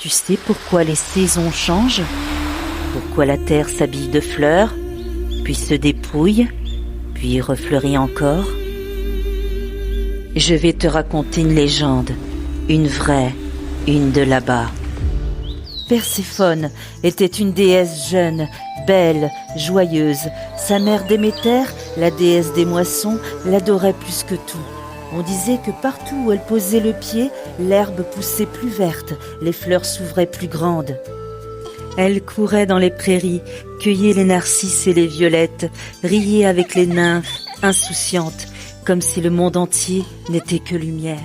Tu sais pourquoi les saisons changent? Pourquoi la terre s'habille de fleurs, puis se dépouille, puis refleurit encore? Je vais te raconter une légende, une vraie, une de là-bas. Perséphone était une déesse jeune, belle, joyeuse. Sa mère Déméter, la déesse des moissons, l'adorait plus que tout. On disait que partout où elle posait le pied, l'herbe poussait plus verte, les fleurs s'ouvraient plus grandes. Elle courait dans les prairies, cueillait les narcisses et les violettes, riait avec les nymphes, insouciante, comme si le monde entier n'était que lumière.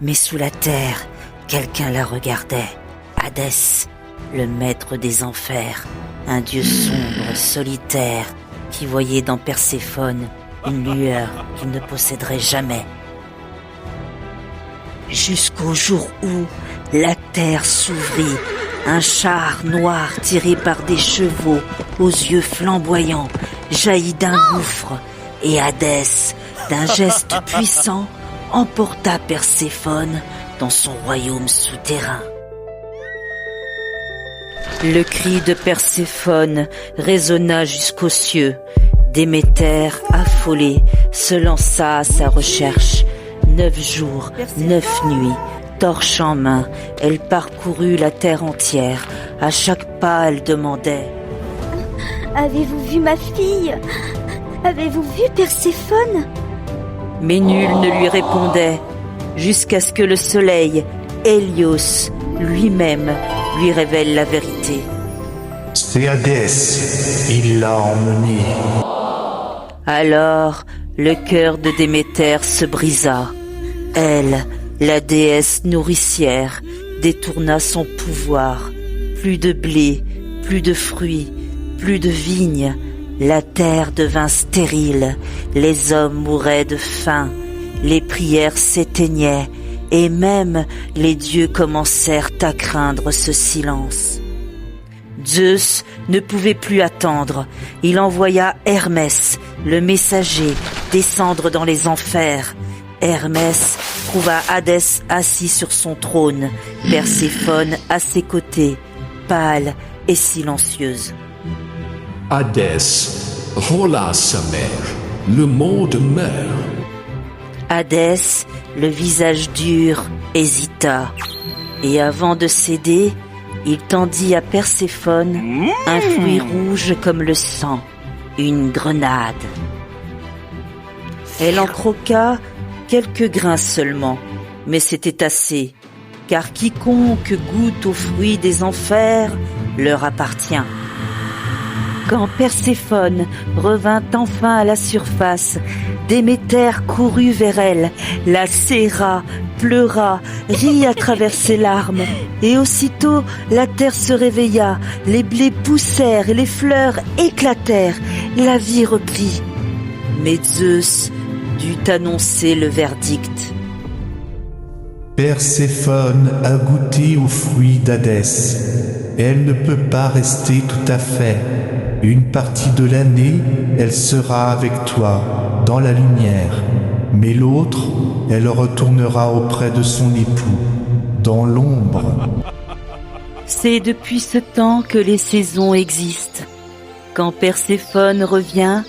Mais sous la terre, quelqu'un la regardait. Hadès, le maître des enfers, un dieu sombre, solitaire, qui voyait dans Perséphone une lueur qu'il ne posséderait jamais. Jusqu'au jour où la terre s'ouvrit, un char noir tiré par des chevaux aux yeux flamboyants jaillit d'un gouffre, et Hadès, d'un geste puissant, emporta Perséphone dans son royaume souterrain. Le cri de Perséphone résonna jusqu'aux cieux. Déméter, affolée, se lança à sa recherche. 9 jours, 9 nuits, torche en main, elle parcourut la terre entière. À chaque pas, elle demandait: Avez-vous vu ma fille? Avez-vous vu Perséphone? Mais nul ne lui répondait, jusqu'à ce que le soleil, Hélios, lui-même, lui révèle la vérité. C'est Hadès, il l'a emmené. Alors, le cœur de Déméter se brisa. Elle, la déesse nourricière, détourna son pouvoir. Plus de blé, plus de fruits, plus de vignes. La terre devint stérile, les hommes mouraient de faim, les prières s'éteignaient, et même les dieux commencèrent à craindre ce silence. Zeus ne pouvait plus attendre. Il envoya Hermès, le messager, descendre dans les enfers. Hermès trouva Hadès assis sur son trône, Perséphone à ses côtés, pâle et silencieuse. Hadès, rôla sa mère, le monde meurt. Hadès, le visage dur, hésita, et avant de céder, il tendit à Perséphone un fruit rouge comme le sang, une grenade. Elle en croqua quelques grains seulement, mais c'était assez, car quiconque goûte aux fruits des enfers leur appartient. Quand Perséphone revint enfin à la surface, Déméter courut vers elle, la serra, pleura, rit à travers ses larmes, et aussitôt la terre se réveilla, les blés poussèrent et les fleurs éclatèrent, la vie reprit. Mais Zeus dut annoncer le verdict. Perséphone a goûté aux fruits d'Hadès. Elle ne peut pas rester tout à fait. Une partie de l'année, elle sera avec toi, dans la lumière. Mais l'autre, elle retournera auprès de son époux, dans l'ombre. C'est depuis ce temps que les saisons existent. Quand Perséphone revient,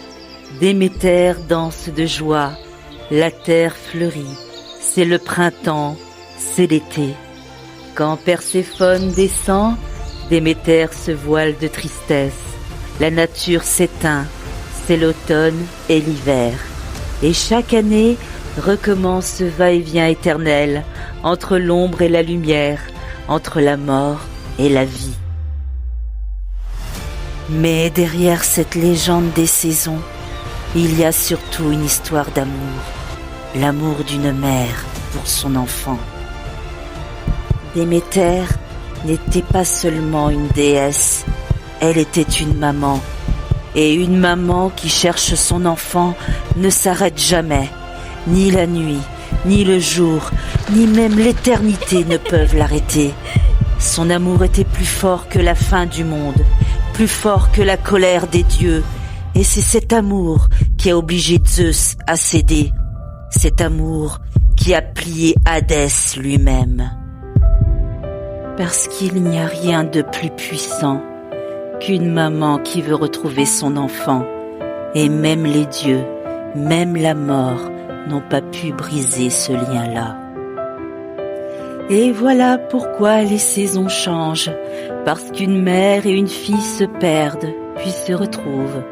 Déméter danse de joie. La terre fleurit. C'est le printemps, c'est l'été. Quand Perséphone descend, Déméter se voile de tristesse. La nature s'éteint, c'est l'automne et l'hiver. Et chaque année recommence ce va-et-vient éternel entre l'ombre et la lumière, entre la mort et la vie. Mais derrière cette légende des saisons, il y a surtout une histoire d'amour, l'amour d'une mère pour son enfant. Déméter n'était pas seulement une déesse, elle était une maman. Et une maman qui cherche son enfant ne s'arrête jamais. Ni la nuit, ni le jour, ni même l'éternité ne peuvent l'arrêter. Son amour était plus fort que la fin du monde, plus fort que la colère des dieux. Et c'est cet amour qui a obligé Zeus à céder. Cet amour qui a plié Hadès lui-même. Parce qu'il n'y a rien de plus puissant qu'une maman qui veut retrouver son enfant, et même les dieux, même la mort n'ont pas pu briser ce lien-là. Et voilà pourquoi les saisons changent, parce qu'une mère et une fille se perdent, puis se retrouvent,